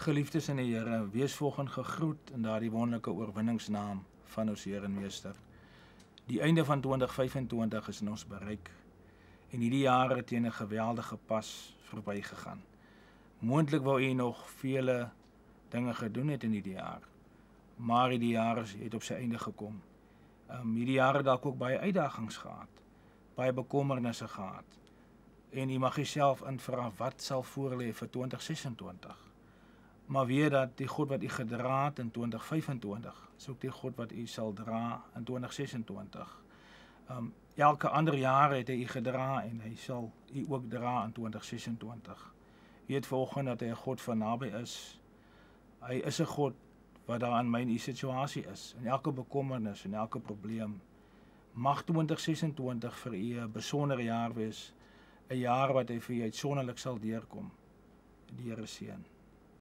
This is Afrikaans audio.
Geliefdes in die Here, wees volgens gegroet in daardie wonderlike oorwinningsnaam van ons Heer en Meester. Die einde van 2025 is in ons bereik en hierdie jare teen 'n geweldige pas verbygegaan. Moontlik wou u nog vele dinge gedoen het in hierdie jaar, maar hierdie jaar het op sy einde gekom. Hierdie jaar het dalk ook baie uitdagings gehad, baie bekommernisse gehad, en u mag jouself invra wat sal voorlê vir 2026. Maar weet dat die God wat u gedra het in 2025, is ook die God wat u sal dra in 2026. Elke ander jaar het hy u gedra en hy sal u ook dra in 2026. Weet vanoggend dat hy 'n God van naby is. Hy is 'n God wat daar in my en u situasie is, in elke bekommernis en elke probleem. Mag 2026 vir u 'n besondere jaar wees, 'n jaar wat hy vir u uitsonderlik sal deurkom. Die Here seën.